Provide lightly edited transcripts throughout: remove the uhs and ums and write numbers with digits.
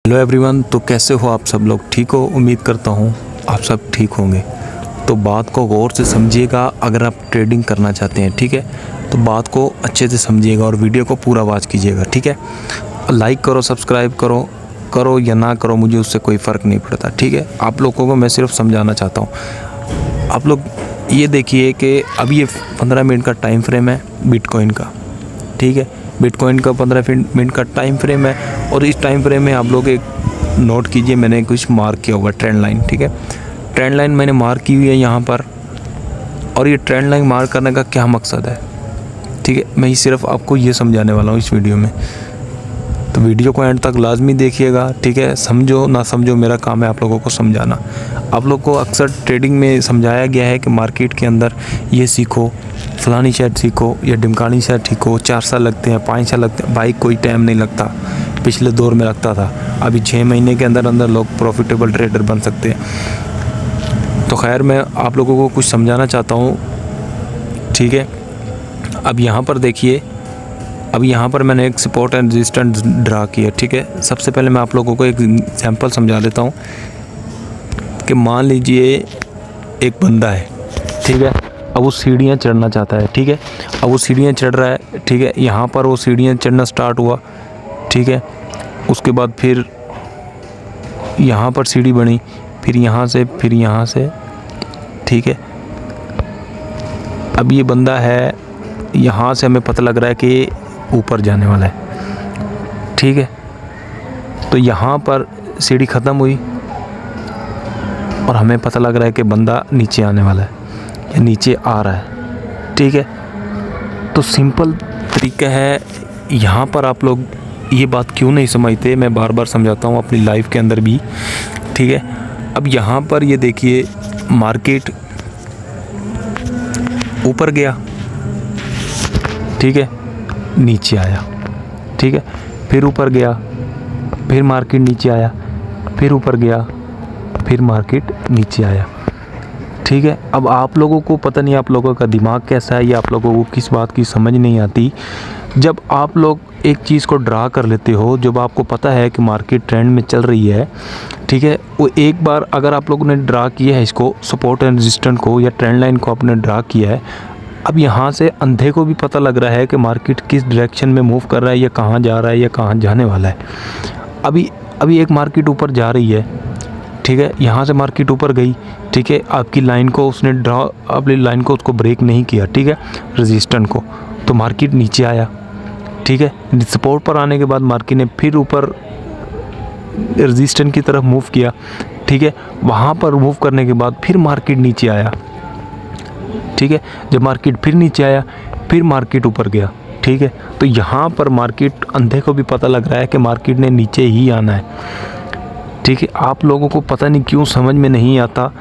Hello everyone, तो कैसे हो आप सब लोग? ठीक हो? उम्मीद करता हूँ आप सब ठीक होंगे। तो बात को गौर से समझिएगा। अगर आप ट्रेडिंग करना चाहते हैं, ठीक है, तो बात को अच्छे से समझिएगा और वीडियो को पूरा वॉच कीजिएगा, ठीक है। लाइक करो, सब्सक्राइब करो या ना करो, मुझे उससे कोई फ़र्क नहीं पड़ता, ठीक है। आप लोगों को मैं सिर्फ समझाना चाहता हूँ। आप लोग ये देखिए कि अब ये 15 मिनट का टाइम फ्रेम है बिटकॉइन का, ठीक है। बिटकॉइन का 15 मिनट का टाइम फ्रेम है और इस टाइम फ्रेम में आप लोग एक नोट कीजिए, मैंने कुछ मार्क किया हुआ ट्रेंड लाइन, ठीक है। ट्रेंड लाइन मैंने मार्क की हुई है यहाँ पर। और ये ट्रेंड लाइन मार्क करने का क्या मकसद है, ठीक है, मैं सिर्फ आपको ये समझाने वाला हूँ इस वीडियो में। तो वीडियो को एंड तक लाजमी देखिएगा, ठीक है। समझो ना समझो, मेरा काम है आप लोगों को समझाना। आप लोग को अक्सर ट्रेडिंग में समझाया गया है कि मार्केट के अंदर ये सीखो, फलानी शेयर सीखो या ढिमकानी शेयर सीखो, 4 साल लगते हैं, 5 साल लगते हैं। भाई कोई टाइम नहीं लगता, पिछले दौर में लगता था। अभी 6 महीने के अंदर अंदर लोग प्रॉफिटेबल ट्रेडर बन सकते हैं। तो खैर, मैं आप लोगों को कुछ समझाना चाहता हूँ, ठीक है। अब यहाँ पर देखिए, अब यहाँ पर मैंने एक सपोर्ट एंड रेजिस्टेंस ड्रा किया, ठीक है। सबसे पहले मैं आप लोगों को एक एग्जांपल समझा देता हूँ कि मान लीजिए एक बंदा है, ठीक है। अब वो सीढ़ियाँ चढ़ना चाहता है, ठीक है। अब वो सीढ़ियाँ चढ़ रहा है, ठीक है। यहाँ पर वो सीढ़ियाँ चढ़ना स्टार्ट हुआ, ठीक है। उसके बाद फिर यहाँ पर सीढ़ी बनी, फिर यहाँ से, ठीक है। अब ये बंदा है, यहाँ से हमें पता लग रहा है कि ऊपर जाने वाला है, ठीक है। तो यहाँ पर सीढ़ी ख़त्म हुई और हमें पता लग रहा है कि बंदा नीचे आने वाला है या नीचे आ रहा है, ठीक है। तो सिंपल तरीका है। यहाँ पर आप लोग ये बात क्यों नहीं समझते, मैं बार बार समझाता हूँ अपनी लाइफ के अंदर भी, ठीक है। अब यहाँ पर ये देखिए, मार्केट ऊपर गया, ठीक है, नीचे आया, ठीक है, फिर ऊपर गया, फिर मार्केट नीचे आया, फिर ऊपर गया, फिर मार्केट नीचे आया, ठीक है। अब आप लोगों को पता नहीं आप लोगों का दिमाग कैसा है या आप लोगों को किस बात की समझ नहीं आती। जब आप लोग एक चीज़ को ड्रा कर लेते हो, जब आपको पता है कि मार्केट ट्रेंड में चल रही है, ठीक है, वो एक बार अगर आप लोगों ने ड्रा किया है इसको, सपोर्ट एंड रेजिस्टेंस को या ट्रेंड लाइन को आपने ड्रा किया है, अब यहाँ से अंधे को भी पता लग रहा है कि मार्केट किस डायरेक्शन में मूव कर रहा है या कहाँ जा रहा है या कहाँ जाने वाला है। अभी एक मार्केट ऊपर जा रही है, ठीक है। यहाँ से मार्केट ऊपर गई, ठीक है। आपकी लाइन को उसने ड्रा, अपनी लाइन को उसको ब्रेक नहीं किया, ठीक है, रेजिस्टेंस को, तो मार्केट नीचे आया, ठीक है। सपोर्ट पर आने के बाद मार्केट ने फिर ऊपर रेजिस्टेंस की तरफ मूव किया, ठीक है। वहाँ पर मूव करने के बाद फिर मार्केट नीचे आया, ठीक है। जब मार्केट फिर नीचे आया, फिर मार्केट ऊपर गया, ठीक है। तो यहाँ पर मार्केट अंधे को भी पता लग रहा है कि मार्केट ने नीचे ही आना है, ठीक है। आप लोगों को पता नहीं क्यों समझ में नहीं आता।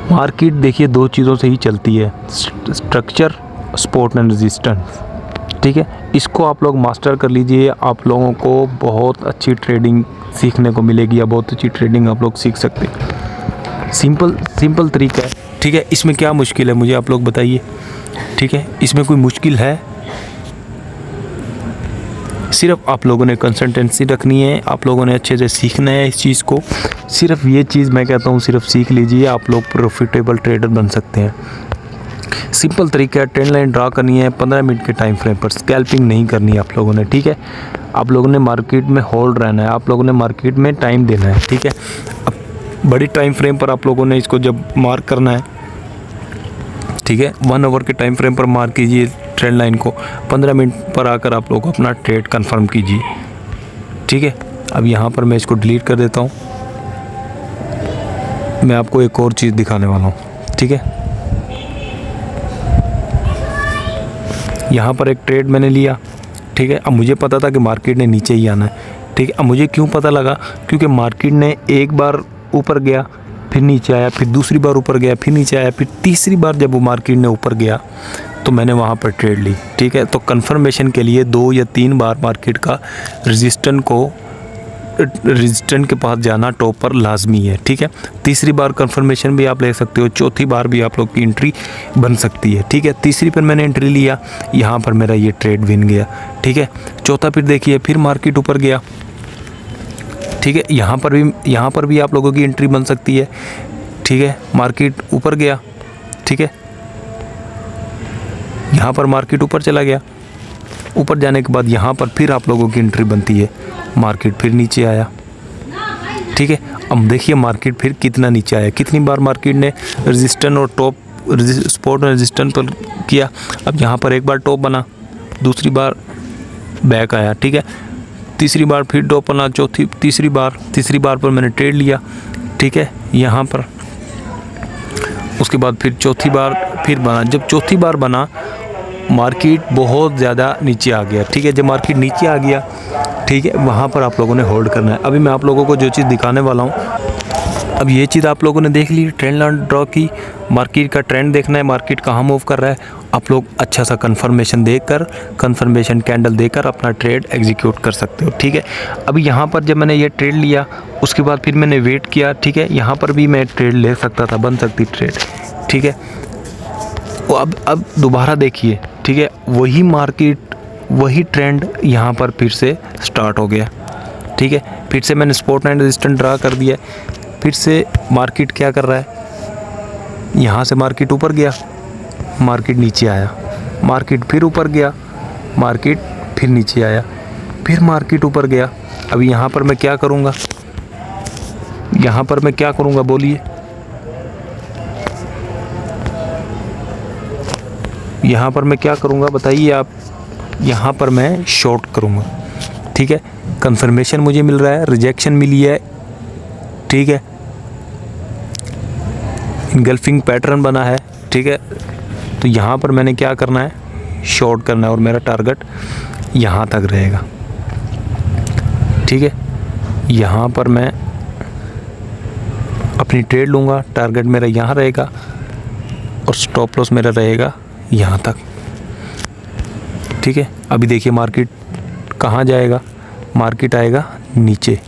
मार्केट देखिए 2 चीज़ों से ही चलती है, स्ट्रक्चर, सपोर्ट एंड रेजिस्टेंस, ठीक है। इसको आप लोग मास्टर कर लीजिए, आप लोगों को बहुत अच्छी सीखने को मिलेगी या बहुत अच्छी ट्रेडिंग आप लोग सीख सकते हैं। सिंपल तरीका है, ठीक है। इसमें क्या मुश्किल है मुझे आप लोग बताइए, ठीक है। इसमें कोई मुश्किल है? सिर्फ आप लोगों ने कंसिस्टेंसी रखनी है, आप लोगों ने अच्छे से सीखना है इस चीज़ को। सिर्फ ये चीज़ मैं कहता हूँ, सिर्फ सीख लीजिए, आप लोग प्रॉफिटेबल ट्रेडर बन सकते हैं। सिंपल तरीका है, ट्रेंड लाइन ड्रा करनी है 15 मिनट के टाइम फ्रेम पर, स्कैल्पिंग नहीं करनी है आप लोगों ने, ठीक है। आप लोगों ने मार्केट में होल्ड रहना है, आप लोगों ने मार्केट में टाइम देना है, ठीक है। अब बड़ी टाइम फ्रेम पर आप लोगों ने इसको जब मार्क करना है, ठीक है, 1 आवर के टाइम फ्रेम पर मार्क कीजिए ट्रेंड लाइन को, 15 मिनट पर आकर आप लोग अपना ट्रेड कंफर्म कीजिए, ठीक है। अब यहाँ पर मैं इसको डिलीट कर देता हूँ। मैं आपको एक और चीज़ दिखाने वाला हूँ, ठीक है। यहाँ पर एक ट्रेड मैंने लिया, ठीक है। अब मुझे पता था कि मार्केट ने नीचे ही आना है, ठीक है। अब मुझे क्यों पता लगा? क्योंकि मार्केट ने एक बार ऊपर गया, फिर नीचे आया, फिर दूसरी बार ऊपर गया, फिर नीचे आया, फिर तीसरी बार जब वो मार्केट ने ऊपर गया तो मैंने वहाँ पर ट्रेड ली, ठीक है। तो कंफर्मेशन के लिए 2 या 3 बार मार्केट का रेजिस्टेंस के पास जाना टॉप पर लाजमी है, ठीक है। तीसरी बार कंफर्मेशन भी आप ले सकते हो, चौथी बार भी आप लोग की एंट्री बन सकती है, ठीक है। तीसरी पर मैंने एंट्री लिया, यहाँ पर मेरा ये ट्रेड विन गया, ठीक है। चौथा फिर देखिए, फिर मार्केट ऊपर गया, ठीक है। यहाँ पर भी आप लोगों की एंट्री बन सकती है, ठीक है। मार्केट ऊपर गया, ठीक है, यहाँ पर मार्केट ऊपर चला गया, ऊपर जाने के बाद यहाँ पर फिर आप लोगों की एंट्री बनती है, मार्केट फिर नीचे आया, ठीक है। अब देखिए मार्केट फिर कितना नीचे आया, कितनी बार मार्केट ने रेजिस्टेंस और टॉप सपोर्ट और रेजिस्टेंस पर किया। अब यहाँ पर एक बार टॉप बना, दूसरी बार बैक आया, ठीक है, तीसरी बार फिर टॉप बना, तीसरी बार पर मैंने ट्रेड लिया, ठीक है, यहाँ पर। उसके बाद फिर चौथी बार फिर बना। जब चौथी बार बना मार्केट बहुत ज़्यादा नीचे आ गया, ठीक है। जब मार्केट नीचे आ गया, ठीक है, वहाँ पर आप लोगों ने होल्ड करना है। अभी मैं आप लोगों को जो चीज़ दिखाने वाला हूँ, अब ये चीज़ आप लोगों ने देख ली, ट्रेंड लाइन ड्रॉ की, मार्केट का ट्रेंड देखना है, मार्केट कहाँ मूव कर रहा है। आप लोग अच्छा सा कंफर्मेशन देकर, कंफर्मेशन कैंडल देकर अपना ट्रेड एग्जीक्यूट कर सकते हो, ठीक है। अभी यहाँ पर जब मैंने ये ट्रेड लिया, उसके बाद फिर मैंने वेट किया, ठीक है। यहाँ पर भी मैं ट्रेड ले सकता था, बन सकती ट्रेड, ठीक है। वो अब दोबारा देखिए, ठीक है, वही मार्केट वही ट्रेंड यहाँ पर फिर से स्टार्ट हो गया, ठीक है। फिर से मैंने सपोर्ट एंड रेजिस्टेंस ड्रा कर दिया, फिर से मार्केट क्या कर रहा है, यहाँ से मार्केट ऊपर गया, मार्केट नीचे आया, मार्केट फिर ऊपर गया, मार्केट फिर नीचे आया, फिर मार्केट ऊपर गया। अभी यहाँ पर मैं क्या करूँगा, बोलिए। यहाँ पर मैं क्या करूँगा बताइए आप। यहाँ पर मैं शॉर्ट करूँगा, ठीक है। कंफर्मेशन मुझे मिल रहा है, रिजेक्शन मिली है, ठीक है, इनगल्फिंग पैटर्न बना है, ठीक है। तो यहाँ पर मैंने क्या करना है, शॉर्ट करना है, और मेरा टारगेट यहाँ तक रहेगा, ठीक है। यहाँ पर मैं अपनी ट्रेड लूँगा, टारगेट मेरा यहाँ रहेगा और स्टॉप लॉस मेरा रहेगा यहाँ तक, ठीक है। अभी देखिए मार्केट कहाँ जाएगा, मार्केट आएगा नीचे,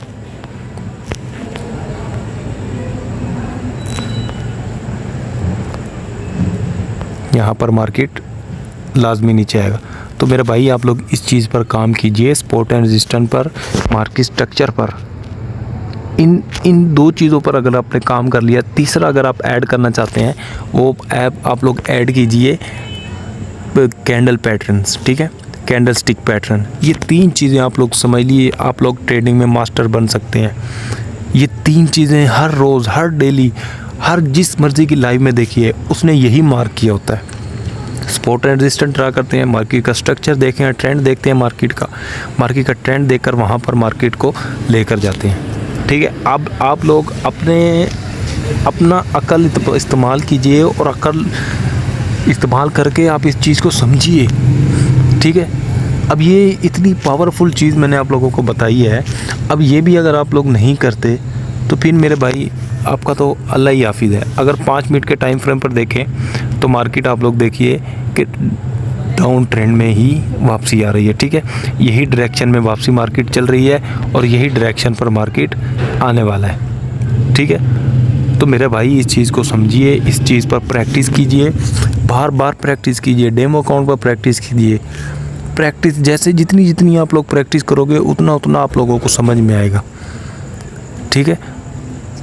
यहाँ पर मार्केट लाजमी नीचे आएगा। तो मेरे भाई आप लोग इस चीज़ पर काम कीजिए, सपोर्ट एंड रेजिस्टेंस पर, मार्केट स्ट्रक्चर पर, इन दो चीज़ों पर अगर आपने काम कर लिया। तीसरा अगर आप ऐड करना चाहते हैं, वो ऐप आप लोग ऐड कीजिए कैंडल पैटर्न्स, ठीक है, कैंडल स्टिक पैटर्न। ये 3 चीज़ें आप लोग समझ लिए, आप लोग ट्रेडिंग में मास्टर बन सकते हैं। ये 3 चीज़ें हर रोज़, हर डेली, हर जिस मर्ज़ी की लाइव में देखिए, उसने यही मार्क किया होता है। सपोर्ट एंड रेजिस्टेंस ड्रा करते हैं, मार्केट का स्ट्रक्चर देखें, ट्रेंड देखते हैं, मार्केट का ट्रेंड देखकर वहाँ पर मार्केट को लेकर जाते हैं, ठीक है। अब आप लोग अपना अकल इस्तेमाल कीजिए, और अकल इस्तेमाल करके आप इस चीज़ को समझिए, ठीक है। अब ये इतनी पावरफुल चीज़ मैंने आप लोगों को बताई है। अब ये भी अगर आप लोग नहीं करते तो फिर मेरे भाई आपका तो अल्लाह ही हाफिज़ है। अगर 5 मिनट के टाइम फ्रेम पर देखें तो मार्केट आप लोग देखिए कि डाउन ट्रेंड में ही वापसी आ रही है, ठीक है। यही डायरेक्शन में वापसी मार्केट चल रही है, और यही डायरेक्शन पर मार्केट आने वाला है, ठीक है। तो मेरे भाई इस चीज़ को समझिए, इस चीज़ पर प्रैक्टिस कीजिए, बार बार प्रैक्टिस कीजिए, डेमो अकाउंट पर प्रैक्टिस कीजिए। प्रैक्टिस जैसे जितनी आप लोग प्रैक्टिस करोगे उतना आप लोगों को समझ में आएगा, ठीक है।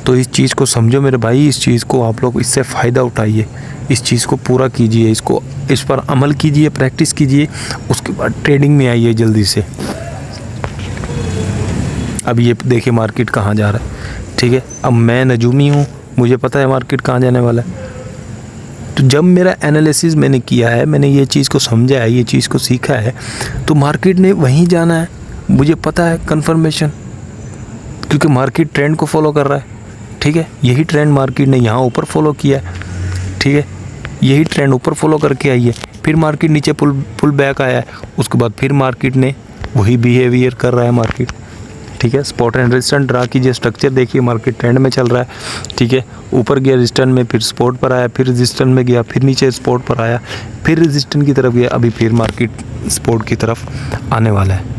तो इस चीज़ को समझो मेरे भाई, इस चीज़ को आप लोग इससे फ़ायदा उठाइए, इस चीज़ को पूरा कीजिए, इस पर अमल कीजिए, प्रैक्टिस कीजिए, उसके बाद ट्रेडिंग में आइए जल्दी से। अब ये देखिए मार्केट कहाँ जा रहा है, ठीक है। अब मैं नजूमी हूँ, मुझे पता है मार्केट कहाँ जाने वाला है। तो जब मेरा एनालिसिस मैंने किया है, मैंने ये चीज़ को समझा है, ये चीज़ को सीखा है, तो मार्केट ने वहीं जाना है, मुझे पता है कन्फर्मेशन, क्योंकि मार्केट ट्रेंड को फॉलो कर रहा है, ठीक है। यही ट्रेंड मार्केट ने यहाँ ऊपर फॉलो किया है, ठीक है, यही ट्रेंड ऊपर फॉलो करके आई है। फिर मार्केट नीचे पुल बैक आया है, उसके बाद फिर मार्केट ने वही बिहेवियर कर रहा है मार्केट, ठीक है। सपोर्ट एंड रेजिस्टेंस ड्रा कीजिए, स्ट्रक्चर देखिए, मार्केट ट्रेंड में चल रहा है, ठीक है। ऊपर गया रेजिस्टेंस में, फिर सपोर्ट पर आया, फिर रेजिस्टेंस में गया, फिर नीचे सपोर्ट पर आया, फिर रेजिस्टेंस की तरफ गया, अभी फिर मार्केट सपोर्ट की तरफ आने वाला है,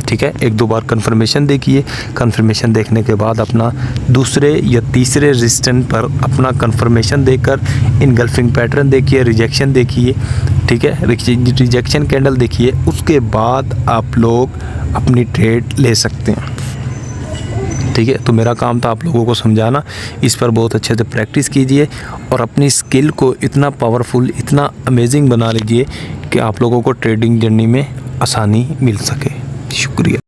ठीक है। 1-2 बार कंफर्मेशन देखिए, कंफर्मेशन देखने के बाद अपना दूसरे या तीसरे रेजिस्टेंस पर अपना कंफर्मेशन देकर इनगल्फिंग पैटर्न देखिए, रिजेक्शन देखिए, ठीक है, रिजेक्शन कैंडल देखिए, उसके बाद आप लोग अपनी ट्रेड ले सकते हैं। ठीक है। तो मेरा काम था आप लोगों को समझाना, इस पर बहुत अच्छे से प्रैक्टिस कीजिए और अपनी स्किल को इतना पावरफुल, इतना अमेजिंग बना लीजिए कि आप लोगों को ट्रेडिंग जर्नी में आसानी मिल सके। शुक्रिया।